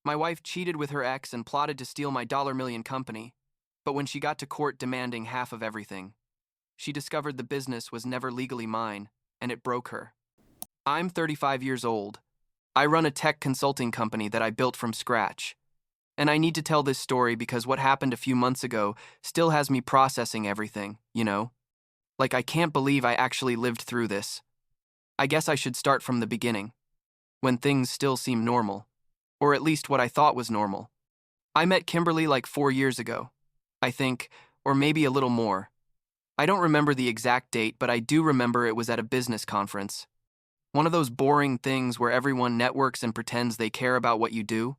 My wife cheated with her ex and plotted to steal my dollar million company, but when she got to court demanding half of everything, she discovered the business was never legally mine, and it broke her. I'm 35 years old. I run a tech consulting company that I built from scratch. And I need to tell this story because what happened a few months ago still has me processing everything, you know? Like, I can't believe I actually lived through this. I guess I should start from the beginning, when things still seem normal, or at least what I thought was normal. I met Kimberly like 4 years ago, I think, or maybe a little more. I don't remember the exact date, but I do remember it was at a business conference. One of those boring things where everyone networks and pretends they care about what you do.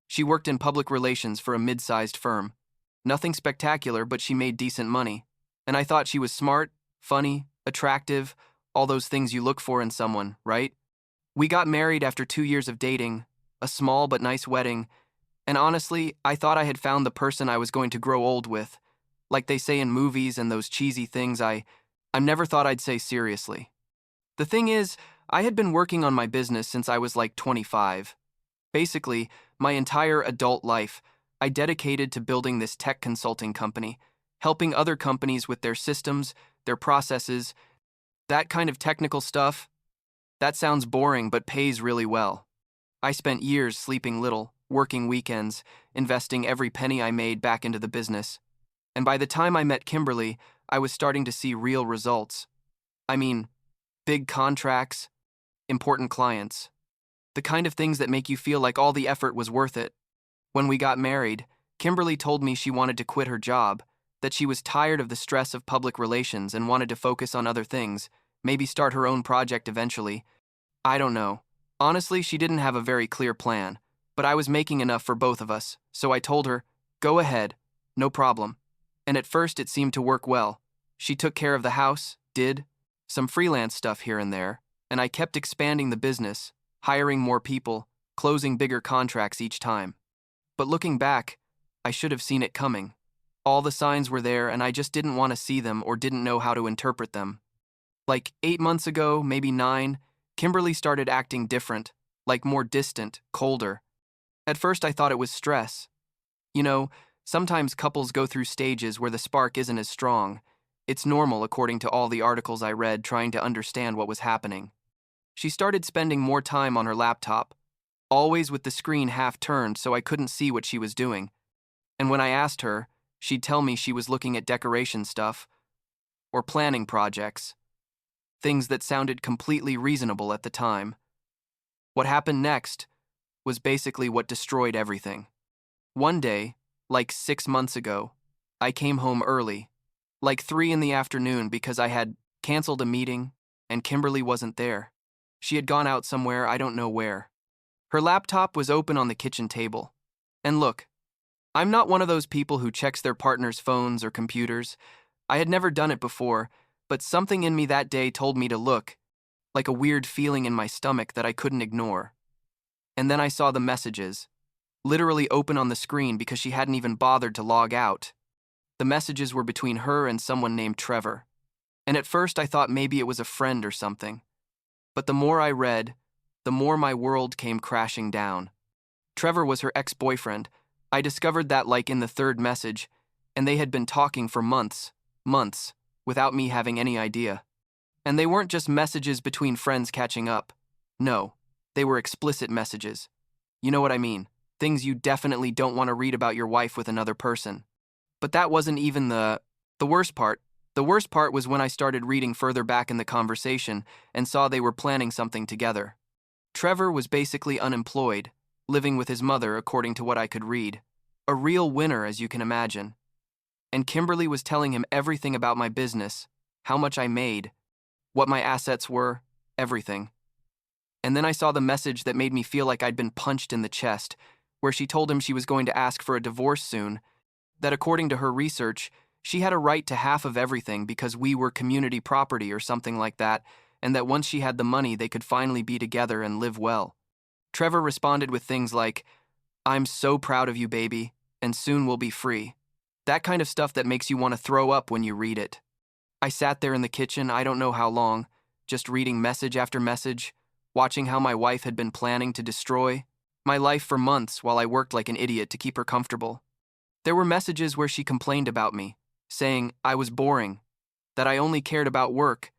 She worked in public relations for a mid-sized firm. Nothing spectacular, but she made decent money. And I thought she was smart, funny, attractive, all those things you look for in someone, right? We got married after 2 years of dating, a small but nice wedding, and honestly, I thought I had found the person I was going to grow old with. Like they say in movies and those cheesy things I never thought I'd say seriously. The thing is, I had been working on my business since I was like 25. Basically, my entire adult life, I dedicated to building this tech consulting company, helping other companies with their systems, their processes, that kind of technical stuff. That sounds boring but pays really well. I spent years sleeping little, working weekends, investing every penny I made back into the business. And by the time I met Kimberly, I was starting to see real results. I mean, big contracts, important clients. The kind of things that make you feel like all the effort was worth it. When we got married, Kimberly told me she wanted to quit her job, that she was tired of the stress of public relations and wanted to focus on other things, maybe start her own project eventually. I don't know. Honestly, she didn't have a very clear plan, but I was making enough for both of us, so I told her, go ahead, no problem. And at first it seemed to work well. She took care of the house, did some freelance stuff here and there, and I kept expanding the business, hiring more people, closing bigger contracts each time. But looking back, I should have seen it coming. All the signs were there and I just didn't want to see them or didn't know how to interpret them. Like 8 months ago, maybe 9, Kimberly started acting different, like more distant, colder. At first I thought it was stress. You know, sometimes couples go through stages where the spark isn't as strong. It's normal according to all the articles I read trying to understand what was happening. She started spending more time on her laptop, always with the screen half turned so I couldn't see what she was doing. And when I asked her, she'd tell me she was looking at decoration stuff or planning projects, things that sounded completely reasonable at the time. What happened next was basically what destroyed everything. One day, like 6 months ago, I came home early, like 3 in the afternoon because I had canceled a meeting and Kimberly wasn't there. She had gone out somewhere, I don't know where. Her laptop was open on the kitchen table. And look, I'm not one of those people who checks their partner's phones or computers. I had never done it before, but something in me that day told me to look, like a weird feeling in my stomach that I couldn't ignore. And then I saw the messages, literally open on the screen because she hadn't even bothered to log out. The messages were between her and someone named Trevor. And at first I thought maybe it was a friend or something. But the more I read, the more my world came crashing down. Trevor was her ex-boyfriend. I discovered that like in the 3rd message, and they had been talking for months, without me having any idea. And they weren't just messages between friends catching up. No, they were explicit messages. You know what I mean, things you definitely don't want to read about your wife with another person. But that wasn't even the worst part. The worst part was when I started reading further back in the conversation and saw they were planning something together. Trevor was basically unemployed, living with his mother according to what I could read. A real winner, as you can imagine. And Kimberly was telling him everything about my business, how much I made, what my assets were, everything. And then I saw the message that made me feel like I'd been punched in the chest, where she told him she was going to ask for a divorce soon, that according to her research, she had a right to half of everything because we were community property or something like that, and that once she had the money, they could finally be together and live well. Trevor responded with things like, "I'm so proud of you, baby, and soon we'll be free." That kind of stuff that makes you want to throw up when you read it. I sat there in the kitchen, I don't know how long, just reading message after message, watching how my wife had been planning to destroy, my life for months while I worked like an idiot to keep her comfortable. There were messages where she complained about me, saying I was boring, that I only cared about work,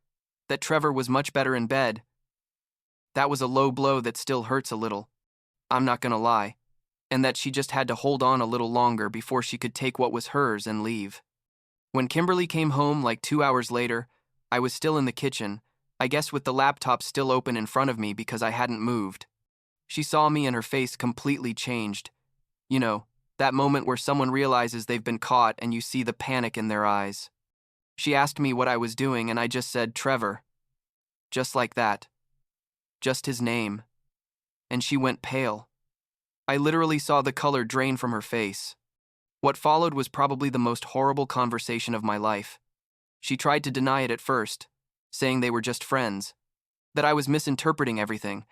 that Trevor was much better in bed. That was a low blow that still hurts a little, I'm not gonna lie, and that she just had to hold on a little longer before she could take what was hers and leave. When Kimberly came home like 2 hours later, I was still in the kitchen, I guess with the laptop still open in front of me because I hadn't moved. She saw me and her face completely changed. You know, that moment where someone realizes they've been caught and you see the panic in their eyes. She asked me what I was doing and I just said, Trevor. Just like that. Just his name. And she went pale. I literally saw the color drain from her face. What followed was probably the most horrible conversation of my life. She tried to deny it at first, saying they were just friends, that I was misinterpreting everything,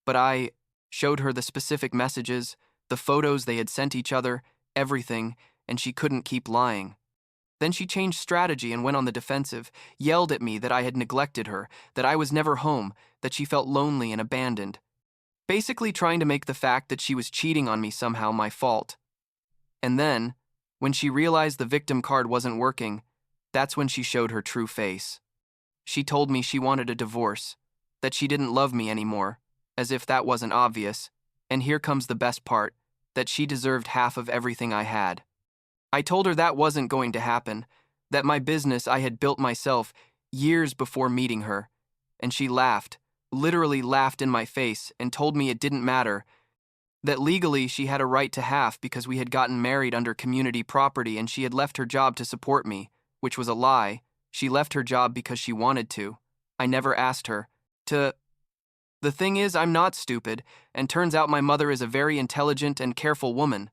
but I showed her the specific messages, the photos they had sent each other, everything, and she couldn't keep lying. Then she changed strategy and went on the defensive, yelled at me that I had neglected her, that I was never home, that she felt lonely and abandoned. Basically trying to make the fact that she was cheating on me somehow my fault. And then, when she realized the victim card wasn't working, that's when she showed her true face. She told me she wanted a divorce, that she didn't love me anymore, as if that wasn't obvious, and here comes the best part, that she deserved half of everything I had. I told her that wasn't going to happen, that my business I had built myself years before meeting her, and she laughed, literally laughed in my face and told me it didn't matter, that legally she had a right to half because we had gotten married under community property and she had left her job to support me, which was a lie. She left her job because she wanted to. I never asked her to. The thing is, I'm not stupid, and turns out my mother is a very intelligent and careful woman.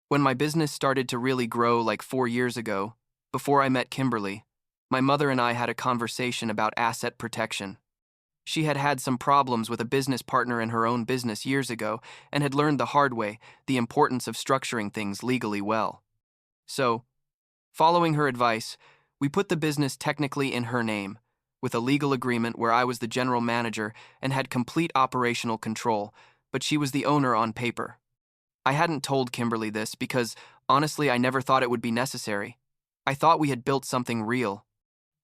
When my business started to really grow like 4 years ago, before I met Kimberly, my mother and I had a conversation about asset protection. She had had some problems with a business partner in her own business years ago and had learned the hard way the importance of structuring things legally well. So, following her advice, we put the business technically in her name, with a legal agreement where I was the general manager and had complete operational control, but she was the owner on paper. I hadn't told Kimberly this because, honestly, I never thought it would be necessary. I thought we had built something real.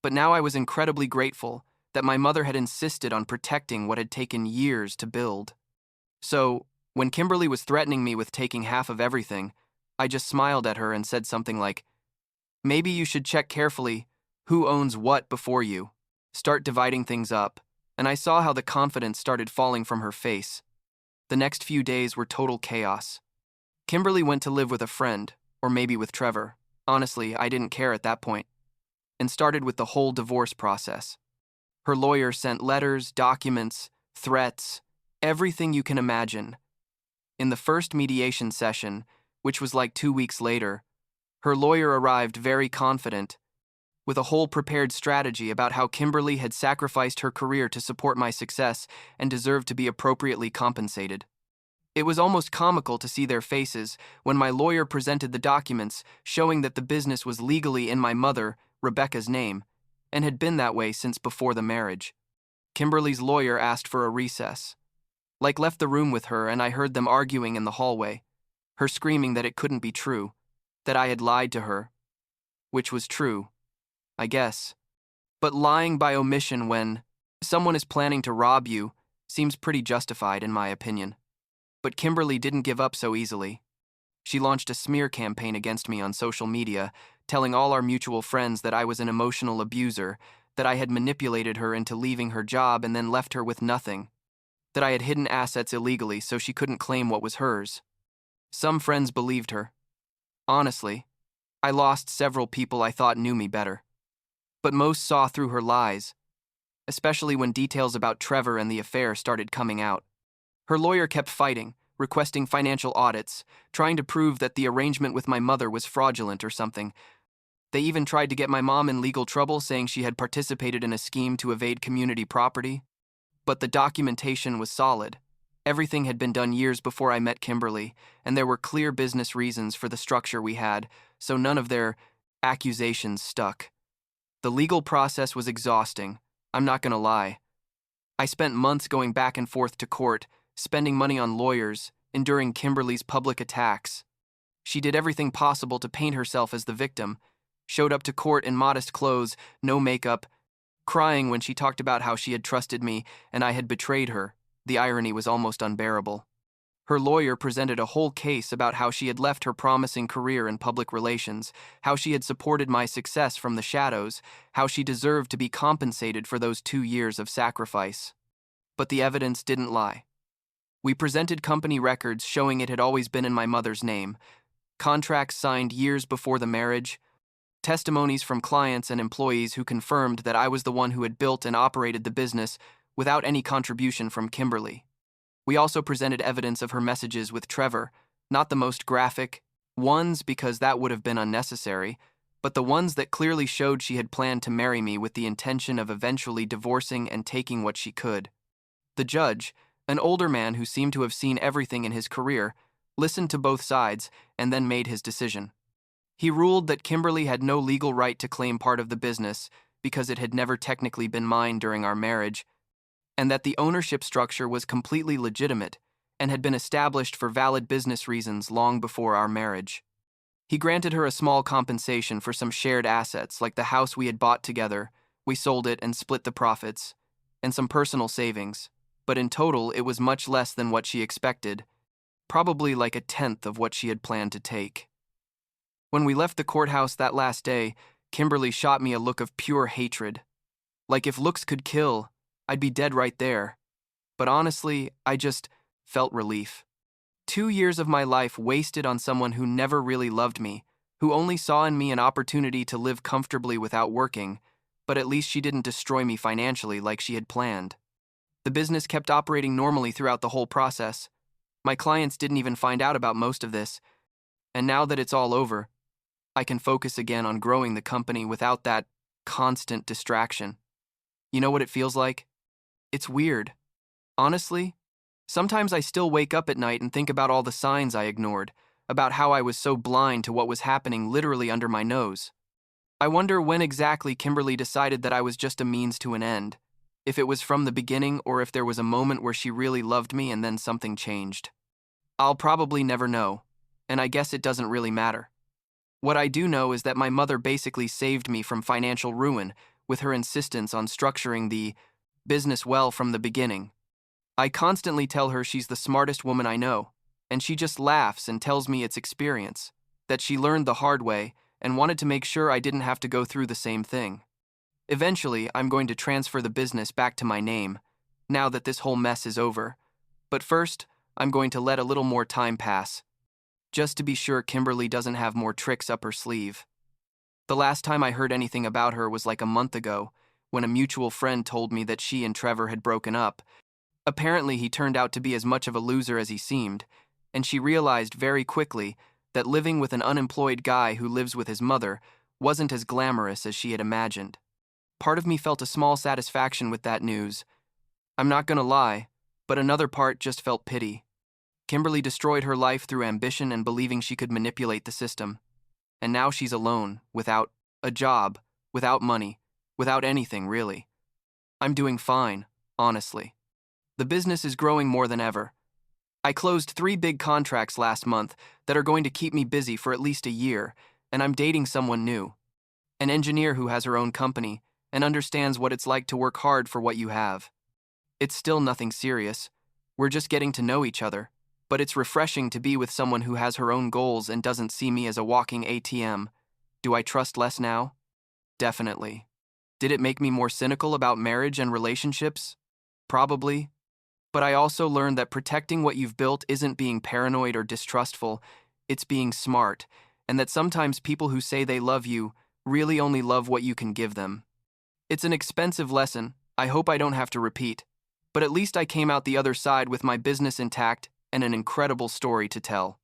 But now I was incredibly grateful that my mother had insisted on protecting what had taken years to build. So, when Kimberly was threatening me with taking half of everything, I just smiled at her and said something like, maybe you should check carefully who owns what before you. Start dividing things up. And I saw how the confidence started falling from her face. The next few days were total chaos. Kimberly went to live with a friend, or maybe with Trevor. Honestly, I didn't care at that point. And started with the whole divorce process. Her lawyer sent letters, documents, threats, everything you can imagine. In the first mediation session, which was like 2 weeks later, her lawyer arrived very confident, with a whole prepared strategy about how Kimberly had sacrificed her career to support my success and deserved to be appropriately compensated. It was almost comical to see their faces when my lawyer presented the documents showing that the business was legally in my mother, Rebecca's name, and had been that way since before the marriage. Kimberly's lawyer asked for a recess. Left the room with her, and I heard them arguing in the hallway, her screaming that it couldn't be true, that I had lied to her, which was true, I guess. But lying by omission when someone is planning to rob you seems pretty justified in my opinion. But Kimberly didn't give up so easily. She launched a smear campaign against me on social media, telling all our mutual friends that I was an emotional abuser, that I had manipulated her into leaving her job and then left her with nothing, that I had hidden assets illegally so she couldn't claim what was hers. Some friends believed her. Honestly, I lost several people I thought knew me better. But most saw through her lies, especially when details about Trevor and the affair started coming out. Her lawyer kept fighting, requesting financial audits, trying to prove that the arrangement with my mother was fraudulent or something. They even tried to get my mom in legal trouble, saying she had participated in a scheme to evade community property. But the documentation was solid. Everything had been done years before I met Kimberly, and there were clear business reasons for the structure we had, so none of their accusations stuck. The legal process was exhausting, I'm not gonna lie. I spent months going back and forth to court, spending money on lawyers, enduring Kimberly's public attacks. She did everything possible to paint herself as the victim, showed up to court in modest clothes, no makeup, crying when she talked about how she had trusted me and I had betrayed her. The irony was almost unbearable. Her lawyer presented a whole case about how she had left her promising career in public relations, how she had supported my success from the shadows, how she deserved to be compensated for those 2 years of sacrifice. But the evidence didn't lie. We presented company records showing it had always been in my mother's name, contracts signed years before the marriage, testimonies from clients and employees who confirmed that I was the one who had built and operated the business without any contribution from Kimberly. We also presented evidence of her messages with Trevor, not the most graphic ones because that would have been unnecessary, but the ones that clearly showed she had planned to marry me with the intention of eventually divorcing and taking what she could. The judge, an older man who seemed to have seen everything in his career, listened to both sides and then made his decision. He ruled that Kimberly had no legal right to claim part of the business because it had never technically been mine during our marriage, and that the ownership structure was completely legitimate and had been established for valid business reasons long before our marriage. He granted her a small compensation for some shared assets like the house we had bought together, we sold it and split the profits, and some personal savings, but in total it was much less than what she expected, probably like a tenth of what she had planned to take. When we left the courthouse that last day, Kimberly shot me a look of pure hatred. Like if looks could kill, I'd be dead right there. But honestly, I just felt relief. 2 years of my life wasted on someone who never really loved me, who only saw in me an opportunity to live comfortably without working, but at least she didn't destroy me financially like she had planned. The business kept operating normally throughout the whole process. My clients didn't even find out about most of this, and now that it's all over, I can focus again on growing the company without that constant distraction. You know what it feels like? It's weird. Honestly, sometimes I still wake up at night and think about all the signs I ignored, about how I was so blind to what was happening literally under my nose. I wonder when exactly Kimberly decided that I was just a means to an end, if it was from the beginning or if there was a moment where she really loved me and then something changed. I'll probably never know, and I guess it doesn't really matter. What I do know is that my mother basically saved me from financial ruin with her insistence on structuring the business well from the beginning. I constantly tell her she's the smartest woman I know, and she just laughs and tells me it's experience, that she learned the hard way and wanted to make sure I didn't have to go through the same thing. Eventually, I'm going to transfer the business back to my name, now that this whole mess is over. But first, I'm going to let a little more time pass, just to be sure Kimberly doesn't have more tricks up her sleeve. The last time I heard anything about her was like a month ago, when a mutual friend told me that she and Trevor had broken up. Apparently, he turned out to be as much of a loser as he seemed, and she realized very quickly that living with an unemployed guy who lives with his mother wasn't as glamorous as she had imagined. Part of me felt a small satisfaction with that news. I'm not gonna lie, but another part just felt pity. Kimberly destroyed her life through ambition and believing she could manipulate the system. And now she's alone, without a job, without money, without anything, really. I'm doing fine, honestly. The business is growing more than ever. I closed 3 big contracts last month that are going to keep me busy for at least a year, and I'm dating someone new. An engineer who has her own company and understands what it's like to work hard for what you have. It's still nothing serious. We're just getting to know each other, but it's refreshing to be with someone who has her own goals and doesn't see me as a walking ATM. Do I trust less now? Definitely. Did it make me more cynical about marriage and relationships? Probably. But I also learned that protecting what you've built isn't being paranoid or distrustful, it's being smart, and that sometimes people who say they love you really only love what you can give them. It's an expensive lesson I hope I don't have to repeat, but at least I came out the other side with my business intact and an incredible story to tell.